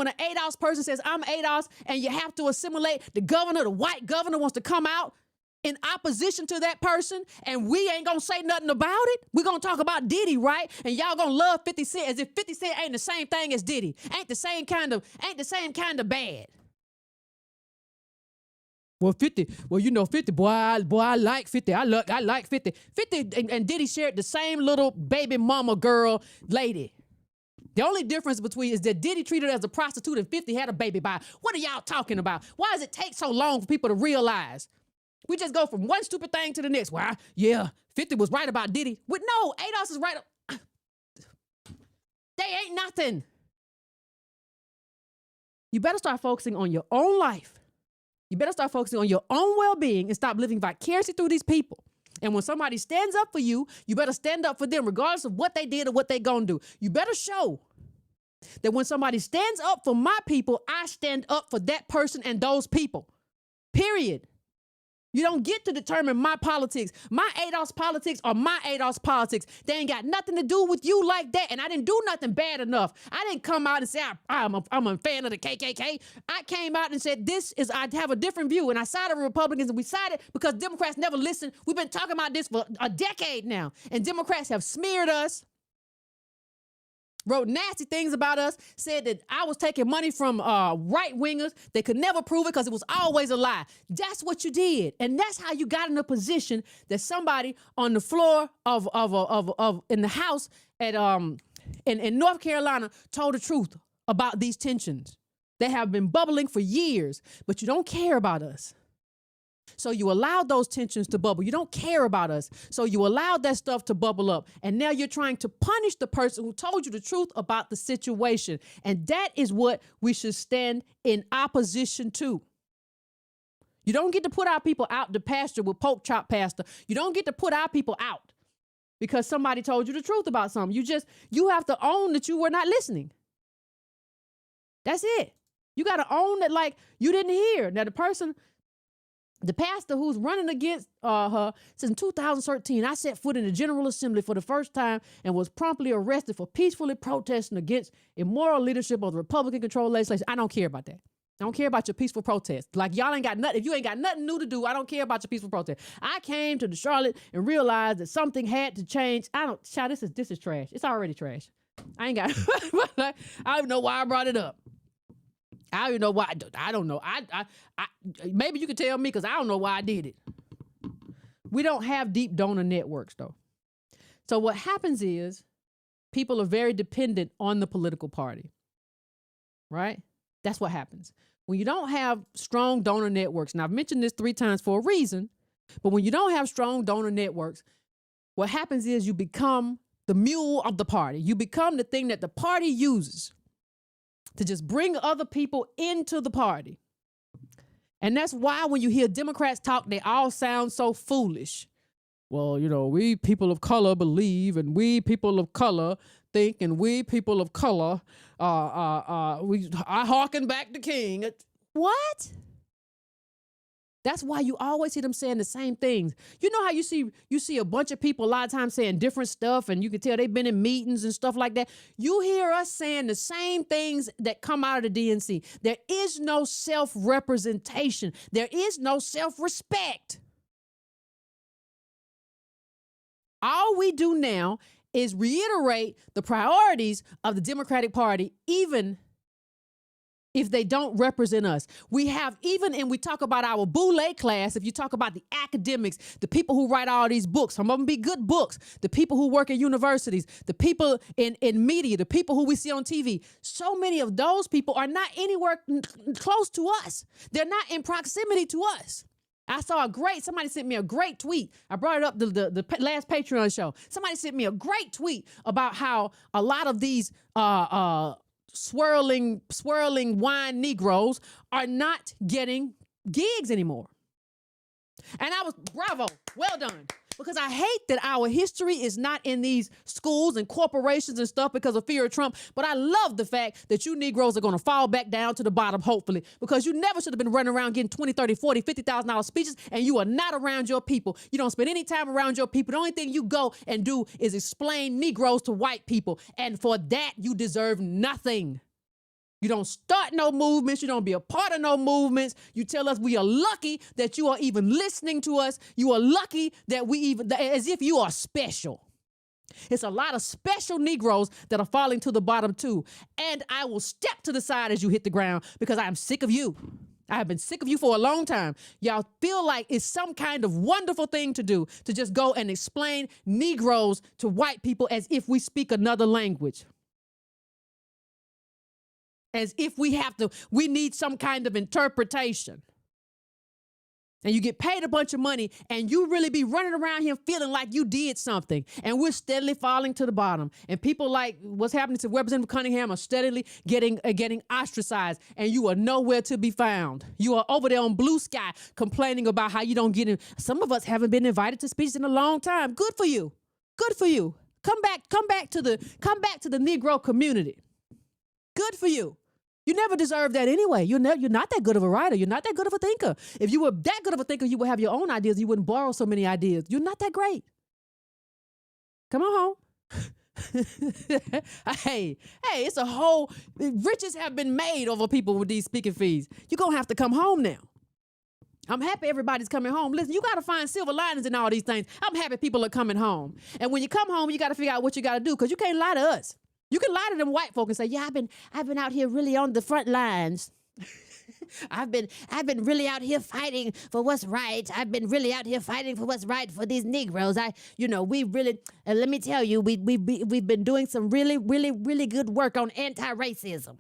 when an ADOS person says, I'm ADOS, and you have to assimilate, the governor, the white governor wants to come out in opposition to that person, and we ain't gonna say nothing about it? We're gonna talk about Diddy, right? And y'all gonna love 50 Cent as if 50 Cent ain't the same thing as Diddy. Ain't the same kind of bad. Well, 50, well, you know, 50, boy, I like 50. I like 50. 50 and Diddy shared the same little baby mama girl lady. The only difference between is that Diddy treated her as a prostitute and 50 had a baby by her. What are y'all talking about? Why does it take so long for people to realize? We just go from one stupid thing to the next. Well, yeah, 50 was right about Diddy. But no, ADOS is right. They ain't nothing. You better start focusing on your own life. You better start focusing on your own well-being and stop living vicariously through these people. And when somebody stands up for you, you better stand up for them regardless of what they did or what they gonna do. You better show that when somebody stands up for my people, I stand up for that person and those people. Period. You don't get to determine my politics. My ADOS politics are my ADOS politics. They ain't got nothing to do with you like that. And I didn't do nothing bad enough. I didn't come out and say I'm a fan of the KKK. I came out and said I have a different view. And I sided with Republicans, and we sided because Democrats never listened. We've been talking about this for a decade now. And Democrats have smeared us, wrote nasty things about us, said that I was taking money from right-wingers. They could never prove it because it was always a lie. That's what you did. And that's how you got in a position that somebody on the floor of in the House at in North Carolina told the truth about these tensions. They have been bubbling for years, but you don't care about us. So you allowed those tensions to bubble. You don't care about us. So you allowed that stuff to bubble up. And now you're trying to punish the person who told you the truth about the situation. And that is what we should stand in opposition to. You don't get to put our people out the pasture with pork chop pasta. You don't get to put our people out because somebody told you the truth about something. You have to own that you were not listening. That's it. You got to own that like you didn't hear. Now the pastor who's running against her says in 2013, I set foot in the General Assembly for the first time and was promptly arrested for peacefully protesting against immoral leadership of the Republican-controlled legislation. I don't care about that. I don't care about your peaceful protest. Like y'all ain't got nothing. If you ain't got nothing new to do, I don't care about your peaceful protest. I came to the Charlotte and realized that something had to change. Child, this is trash. It's already trash. I ain't got, I don't even know why I brought it up. I don't even know why. I don't know. I maybe you could tell me because I don't know why I did it. We don't have deep donor networks though. So what happens is people are very dependent on the political party, right? That's what happens. When you don't have strong donor networks, and I've mentioned this 3 times for a reason, but when you don't have strong donor networks, what happens is you become the mule of the party. You become the thing that the party uses to just bring other people into the party. And that's why when you hear Democrats talk, they all sound so foolish. Well, you know, we people of color believe, and we people of color think, and we people of color, I hearken back to King. What? That's why you always hear them saying the same things. You know how you see a bunch of people a lot of times saying different stuff, and you can tell they've been in meetings and stuff like that. You hear us saying the same things that come out of the DNC. There is no self-representation. There is no self-respect. All we do now is reiterate the priorities of the Democratic Party, even if they don't represent us. We have and we talk about our boule class, if you talk about the academics, the people who write all these books, some of them be good books, the people who work at universities, the people in media, the people who we see on TV, so many of those people are not anywhere close to us. They're not in proximity to us. I saw somebody sent me a great tweet. I brought it up the last Patreon show. Somebody sent me a great tweet about how a lot of these swirling wine Negroes are not getting gigs anymore. And I was, bravo, well done. Because I hate that our history is not in these schools and corporations and stuff because of fear of Trump. But I love the fact that you Negroes are going to fall back down to the bottom, hopefully, because you never should have been running around getting $20, $30, $40, $50,000 speeches, and you are not around your people. You don't spend any time around your people. The only thing you go and do is explain Negroes to white people. And for that, you deserve nothing. You don't start no movements. You don't be a part of no movements. You tell us we are lucky that you are even listening to us. You are lucky that we even, as if you are special. It's a lot of special Negroes that are falling to the bottom too. And I will step to the side as you hit the ground because I am sick of you. I have been sick of you for a long time. Y'all feel like it's some kind of wonderful thing to do to just go and explain Negroes to white people as if we speak another language. As if we need some kind of interpretation. And you get paid a bunch of money and you really be running around here feeling like you did something. And we're steadily falling to the bottom. And people like what's happening to Representative Cunningham are steadily getting ostracized. And you are nowhere to be found. You are over there on Blue Sky complaining about how you don't get in. Some of us haven't been invited to speeches in a long time. Good for you. Good for you. Come back to the Negro community. Good for you. You never deserved that anyway. You're not that good of a writer. You're not that good of a thinker. If you were that good of a thinker, you would have your own ideas. You wouldn't borrow so many ideas. You're not that great. Come on home. Hey, it's a whole, riches have been made over people with these speaking fees. You're going to have to come home now. I'm happy everybody's coming home. Listen, you got to find silver linings in all these things. I'm happy people are coming home. And when you come home, you got to figure out what you got to do because you can't lie to us. You can lie to them white folk and say, yeah, I've been out here really on the front lines. I've been really out here fighting for what's right. I've been really out here fighting for what's right for these Negroes. We really, let me tell you, we've been doing some really, really, really good work on anti-racism.